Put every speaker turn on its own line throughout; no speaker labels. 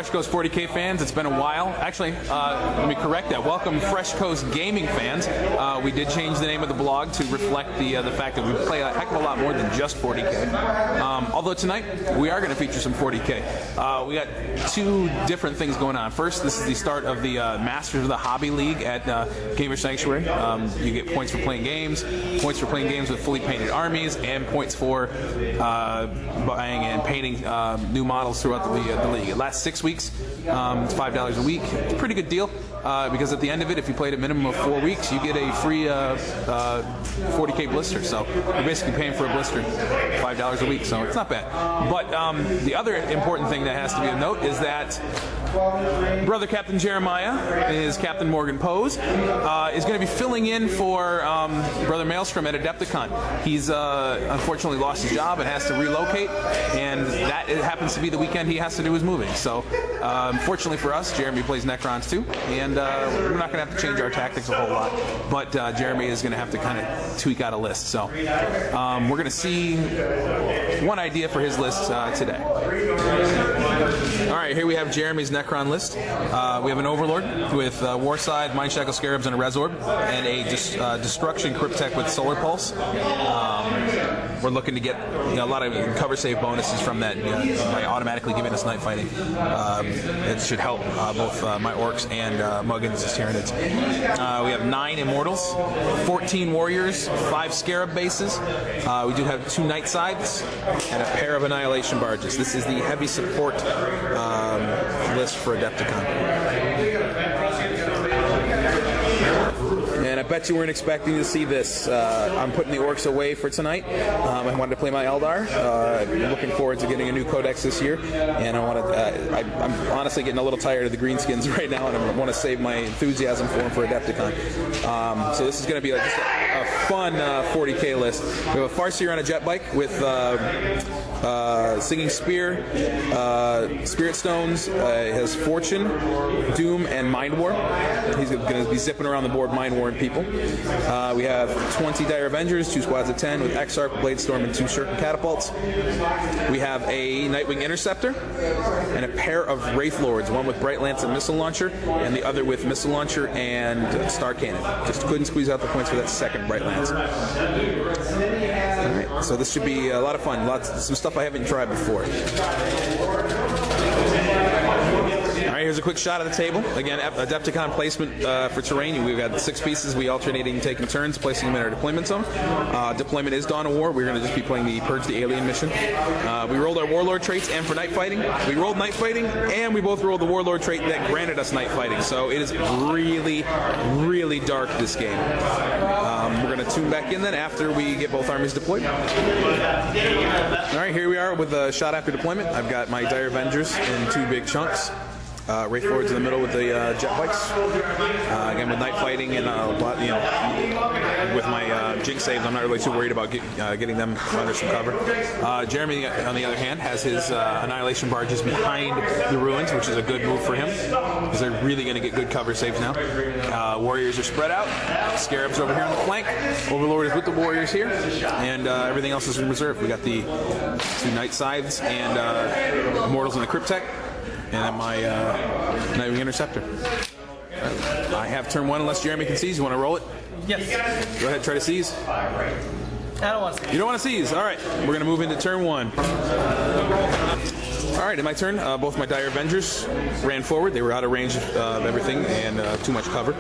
Fresh Coast 40K fans. It's been a while. Actually, let me correct that. Welcome, Fresh Coast Gaming fans. We did change the name of the blog to reflect the fact that we play a heck of a lot more than just 40K. Although tonight, we are going to feature some 40K. We got two different things going on. First, this is the start of the Masters of the Hobby League at Gamer Sanctuary. You get points for playing games with fully painted armies, and points for buying and painting new models throughout the league. It lasts 6 weeks. It's $5 a week. It's a pretty good deal because at the end of it, if you played a minimum of 4 weeks, you get a free 40K blister. So you're basically paying for a blister $5 a week. So it's not bad. But the other important thing that has to be a note is that Brother Captain Jeremiah is Captain Morgan Pose is going to be filling in for Brother Maelstorm at Adepticon. He's unfortunately lost his job and has to relocate, and that it happens to be the weekend he has to do his moving. So fortunately for us, Jeremy plays Necrons too, and we're not going to have to change our tactics a whole lot, but Jeremy is going to have to kind of tweak out a list. So we're going to see one idea for his list today. All right, here we have Jeremy's Necron list. We have an Overlord with Warside, Mind Shackle Scarabs, and a Resorb, and a Destruction Cryptek with Solar Pulse. We're looking to get a lot of cover save bonuses from that by automatically giving us night fighting. It should help both my Orcs and Muggins as Tyranids. We have 9 Immortals, 14 Warriors, 5 Scarab bases. We do have 2 Night Sides and a pair of Annihilation Barges. This is the heavy support list for Adepticon. And I bet you weren't expecting to see this. I'm putting the Orcs away for tonight. I wanted to play my Eldar. I'm looking forward to getting a new Codex this year. And I'm honestly getting a little tired of the greenskins right now, and I want to save my enthusiasm for them for Adepticon. So this is going to be just a fun 40K list. We have a Farseer on a jet bike with Singing Spear, Spirit Stones, has Fortune, Doom, and Mind War. He's going to be zipping around the board, Mind War people. We have 20 Dire Avengers, 2 squads of 10 with Exarch, Bladestorm, and 2 Shuriken Catapults. We have a Nightwing Interceptor and a pair of Wraith Lords, one with Bright Lance and Missile Launcher, and the other with Missile Launcher and Star Cannon. Just couldn't squeeze out the points for that second Bright Lance. Alright, so this should be a lot of fun. Some stuff I haven't tried before. Alright, here's a quick shot of the table. Again, Adepticon placement for terrain. We've got 6 pieces. We alternating taking turns, placing them in our deployment zone. Deployment is Dawn of War. We're going to just be playing the Purge the Alien mission. We rolled our Warlord traits and for night fighting. We rolled night fighting, and we both rolled the Warlord trait that granted us night fighting. So it is really, really dark this game. We're going to tune back in then after we get both armies deployed. Alright, here we are with a shot after deployment. I've got my Dire Avengers in 2 big chunks. Wraith Lords in the middle with the jet bikes. Again, with night fighting and with my Jinx saves, I'm not really too worried about getting them under some cover. Jeremy, on the other hand, has his Annihilation Barges behind the ruins, which is a good move for him because they're really going to get good cover saves now. Warriors are spread out. Scarabs over here on the flank. Overlord is with the Warriors here, and everything else is in reserve. We got the 2 Night Sides and Immortals in the Cryptek. And then my Nightwing Interceptor. I have turn 1 unless Jeremy can seize. You want to roll it?
Yes.
Go ahead, try to seize.
I don't want to seize.
You don't want to seize. All right. We're going to move into turn 1. All right, in my turn, both my Dire Avengers ran forward. They were out of range of everything and too much cover.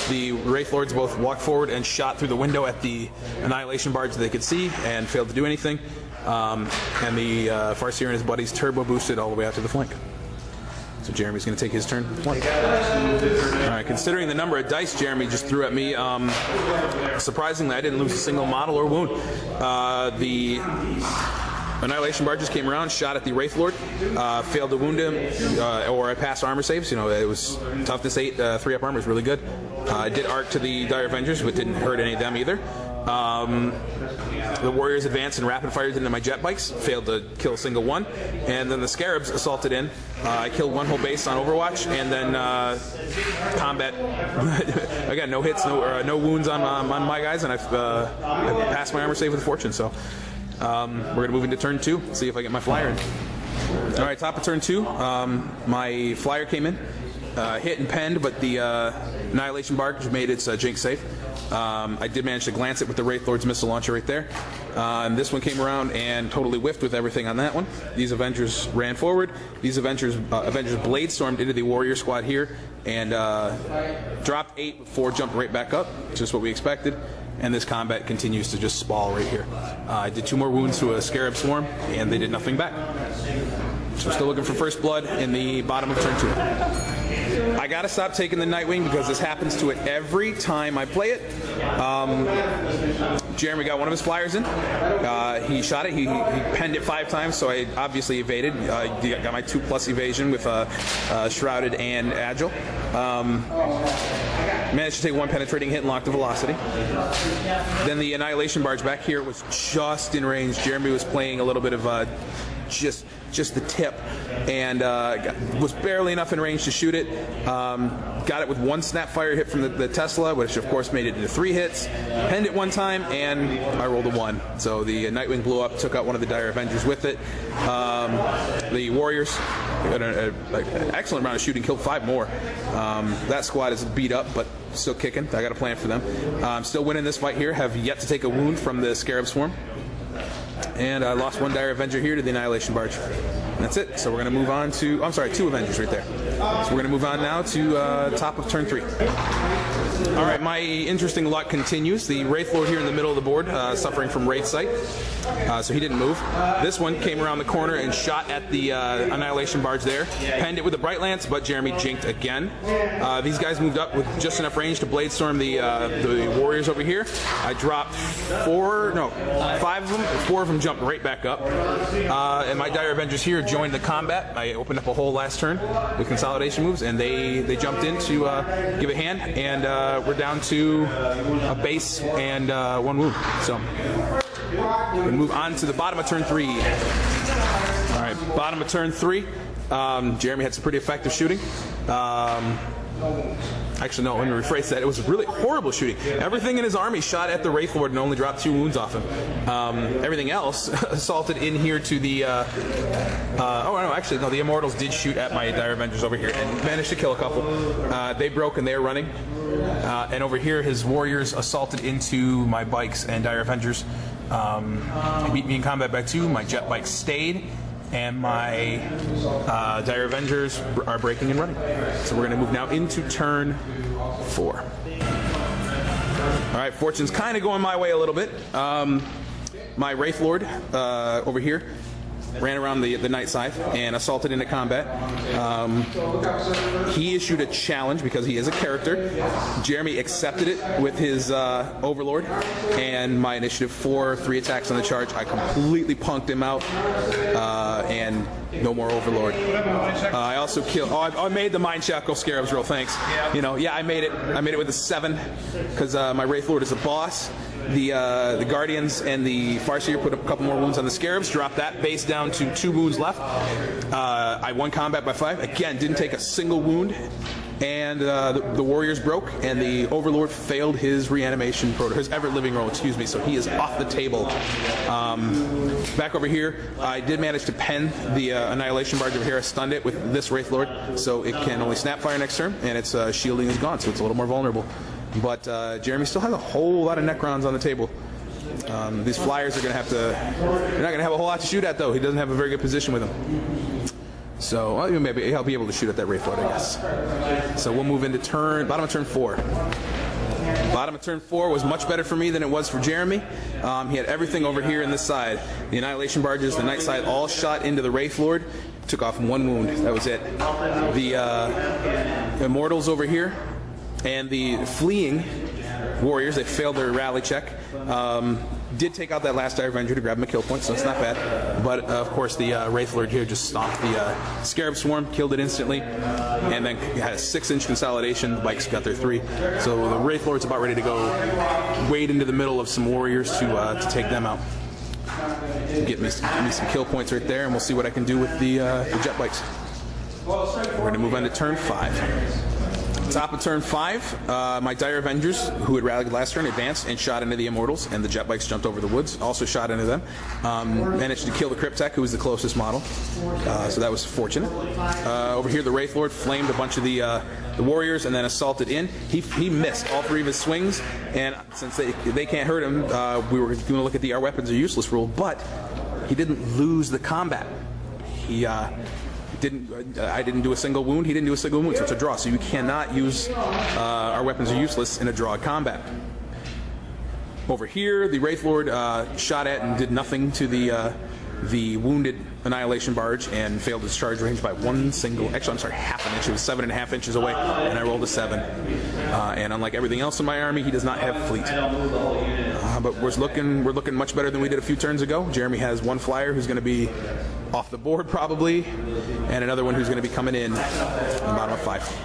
The Wraith Lords both walked forward and shot through the window at the Annihilation Barge that they could see and failed to do anything. And the Farseer and his buddies turbo boosted all the way out to the flank. So Jeremy's going to take his turn. All right, considering the number of dice Jeremy just threw at me, surprisingly, I didn't lose a single model or wound. The Annihilation Barges came around, shot at the Wraith Lord, failed to wound him, or I passed armor saves. You know, it was toughness 8, 3-up armor is really good. I did arc to the Dire Avengers, but didn't hurt any of them either. The Warriors advanced and rapid fired into my jet bikes, failed to kill a single one, and then the Scarabs assaulted in. I killed 1 whole base on Overwatch, and then combat. Again, no hits, no wounds on my guys, and I passed my armor save with Fortune. So we're gonna move into turn 2, see if I get my flyer in. All right, top of turn 2. My flyer came in, hit and penned, but the Annihilation Barge made its Jinx safe. I did manage to glance it with the Wraith Lord's missile launcher right there. And this one came around and totally whiffed with everything on that one. These Avengers ran forward. These Avengers blade stormed into the Warrior squad here and dropped 8 before jumped right back up, just what we expected. And this combat continues to just spall right here. I did 2 more wounds to a Scarab Swarm, and they did nothing back. So we're still looking for first blood in the bottom of turn 2. I gotta stop taking the Nightwing because this happens to it every time I play it. Jeremy got one of his flyers in. He shot it. He penned it 5 times, so I obviously evaded. Got my 2+ evasion with Shrouded and Agile. Managed to take 1 penetrating hit and lock the velocity. Then the Annihilation Barge back here was just in range. Jeremy was playing a little bit of just the tip, and was barely enough in range to shoot it. Got it with 1 snapfire hit from the Tesla, which of course made it into 3 hits. Penned it 1 time, and I rolled a 1. So the Nightwing blew up, took out one of the Dire Avengers with it. The Warriors got an excellent round of shooting, killed 5 more. That squad is beat up, but still kicking. I got a plan for them. Still winning this fight here. Have yet to take a wound from the Scarab Swarm. And I lost 1 Dire Avenger here to the Annihilation Barge. And that's it. So we're going to move on to... I'm sorry, 2 Avengers right there. So we're going to move on now to top of turn 3. All right, my interesting luck continues. The Wraith Lord here in the middle of the board, suffering from Wraith Sight. So he didn't move. This one came around the corner and shot at the Annihilation Barge there. Penned it with a Bright Lance, but Jeremy jinked again. These guys moved up with just enough range to blade storm the Warriors over here. I dropped 5 of them. 4 of them jumped right back up. And my Dire Avengers here joined the combat. I opened up a hole last turn with consolidation moves, and they jumped in to give a hand, and we're down to a base and 1 wound. So we're going to move on to the bottom of turn 3. All right, bottom of turn 3. Jeremy had some pretty effective shooting. Actually, no, let me rephrase that. It was really horrible shooting. Everything in his army shot at the Wraith Lord and only dropped 2 wounds off him. Everything else assaulted in here to the... the Immortals did shoot at my Dire Avengers over here and managed to kill a couple. They broke and they were running. And over here, his Warriors assaulted into my bikes and Dire Avengers. Beat me in combat by 2. My jet bike stayed. And my Dire Avengers are breaking and running. So we're going to move now into turn 4. All right, fortune's kind of going my way a little bit. My Wraith Lord over here ran around the Night Scythe and assaulted into combat. He issued a challenge because he is a character. Jeremy accepted it with his Overlord, and my initiative 4, 3 attacks on the charge. I completely punked him out, and no more Overlord. I also killed... I made the Mind Shackle Scarabs roll, thanks. I made it. I made it with a 7, because my Wraith Lord is a boss. The Guardians and the Farseer put up a couple more wounds on the Scarabs, dropped that base down to 2 wounds left. I won combat by 5. Again, didn't take a single wound. And the Warriors broke, and the Overlord failed his reanimation his ever-living roll, so he is off the table. Back over here, I did manage to pen the Annihilation Barge over here. I stunned it with this Wraith Lord, so it can only snapfire next turn, and its shielding is gone, so it's a little more vulnerable. But Jeremy still has a whole lot of Necrons on the table. These flyers are going to have to... They're not going to have a whole lot to shoot at, though. He doesn't have a very good position with them. So, well, maybe he'll be able to shoot at that Wraith Lord, I guess. So we'll move into bottom of turn 4. Bottom of turn 4 was much better for me than it was for Jeremy. He had everything over here in this side. The Annihilation Barges, the Night Side, all shot into the Wraith Lord. Took off 1 wound. That was it. The Immortals over here and the fleeing Warriors, they failed their rally check. Did take out that last Dire Avenger to grab him a kill point, so it's not bad. But of course, the Wraith Lord here just stomped the Scarab Swarm, killed it instantly, and then had a 6-inch consolidation. The bikes got their 3. So the Wraith Lord's about ready to go wade into the middle of some Warriors to take them out. Get me some kill points right there, and we'll see what I can do with the jet bikes. We're going to move on to turn 5. Top of turn 5, my Dire Avengers, who had rallied last turn, advanced and shot into the Immortals, and the jet bikes jumped over the woods, also shot into them. Managed to kill the Cryptek, who was the closest model, so that was fortunate. Over here, the Wraith Lord flamed a bunch of the warriors and then assaulted in. He missed all 3 of his swings, and since they can't hurt him, we were going to look at the our weapons are useless rule, but he didn't lose the combat. I didn't do a single wound. He didn't do a single wound, so it's a draw. So you cannot use our weapons are useless in a draw combat. Over here, the Wraith Lord shot at and did nothing to the wounded Annihilation Barge and failed its charge range by half an inch. It was 7.5 inches away, and I rolled a 7. And unlike everything else in my army, he does not have fleet. But we're looking much better than we did a few turns ago. Jeremy has 1 flyer who's going to be off the board probably, and another one who's going to be coming in bottom of 5.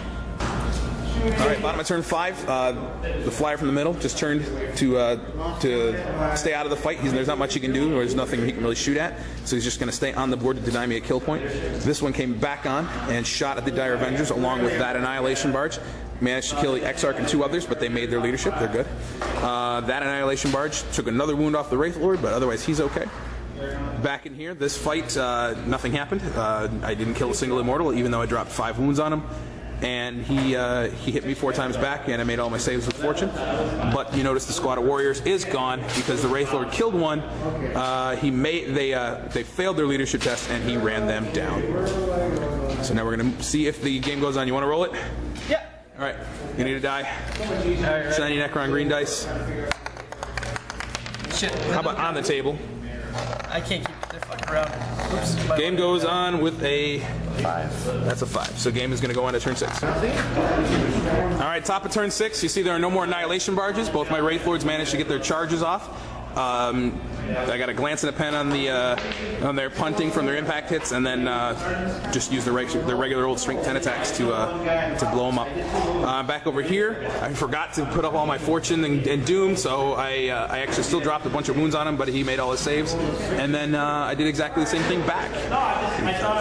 All right, bottom of turn 5. The flyer from the middle just turned to stay out of the fight. There's not much he can do, or there's nothing he can really shoot at, so he's just going to stay on the board to deny me a kill point. This one came back on and shot at the Dire Avengers along with that Annihilation Barge. Managed to kill the Exarch and 2 others, but they made their leadership. They're good. That Annihilation Barge took another wound off the Wraith Lord, but otherwise he's okay. Back in here, this fight, nothing happened. I didn't kill a single Immortal, even though I dropped 5 wounds on him. And he hit me 4 times back, and I made all my saves with fortune. But you notice the squad of warriors is gone because the Wraith Lord killed one. They failed their leadership test, and he ran them down. So now we're going to see if the game goes on. You want to roll it?
Yeah.
All right. You need a die. Shiny Necron green dice.
Shit.
How about on the table?
I can't keep the fuck around. Oops.
Game goes on with a 5. That's a 5. So game is going to go on to turn 6. All right, top of turn 6. You see there are no more Annihilation Barges. Both my Wraith Lords managed to get their charges off. I got a glance and a pen on their punting from their impact hits, and then just use the regular old strength 10 attacks to blow them up. Back over here, I forgot to put up all my fortune and doom, so I actually still dropped a bunch of wounds on him, but he made all his saves. And then I did exactly the same thing back.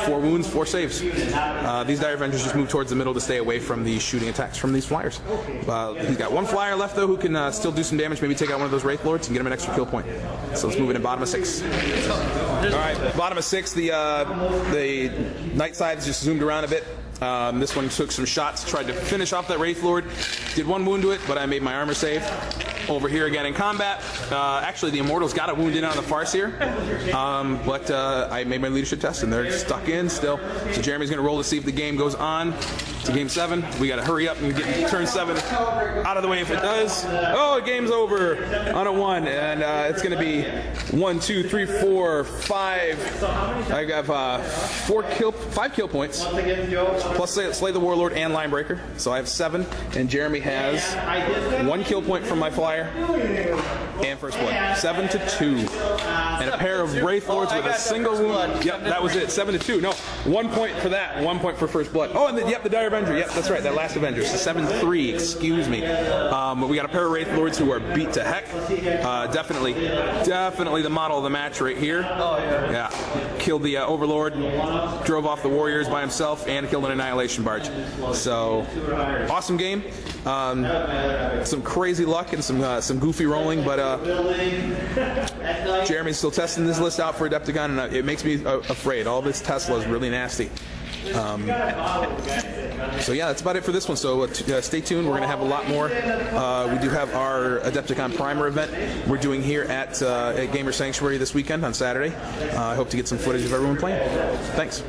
4 wounds, 4 saves. These Dire Avengers just move towards the middle to stay away from the shooting attacks from these flyers. He's got 1 flyer left though, who can still do some damage, maybe take out one of those Wraith Lords and get him an extra kill point. So let's move it in bottom of 6. All right, bottom of 6. The night sides just zoomed around a bit. This one took some shots, tried to finish off that Wraith Lord. Did 1 wound to it, but I made my armor save. Over here again in combat. Actually, the Immortals got a wound in on the Farseer, but I made my leadership test, and they're stuck in still. So Jeremy's going to roll to see if the game goes on to game 7. We got to hurry up and get turn 7 out of the way if it does. Oh, game's over on a 1, and it's going to be 1, 2, 3, 4, 5. I have 5 kill points, plus Slay the Warlord and Linebreaker. So I have 7, and Jeremy has 1 kill point from my flyer and first blood. 7 to 2, and a pair of Wraith Lords with a single wound. Yep, that was it. 7 to 2. No, 1 point for that. 1 point for first blood. Oh, and the Dire Avenger. Yep, that's right. That last Avenger. 7-3. Excuse me. But we got a pair of Wraith Lords who are beat to heck. Definitely the model of the match right here.
Oh yeah.
Yeah. Killed the Overlord, drove off the Warriors by himself, and killed an Annihilation Barge. So awesome game. Some crazy luck and some goofy rolling, but Jeremy's still testing this list out for Adepticon, and it makes me afraid. All this Tesla is really nasty. So yeah, that's about it for this one. So stay tuned. We're going to have a lot more. We do have our Adepticon Primer event we're doing here at Gamer Sanctuary this weekend on Saturday. I hope to get some footage of everyone playing. Thanks.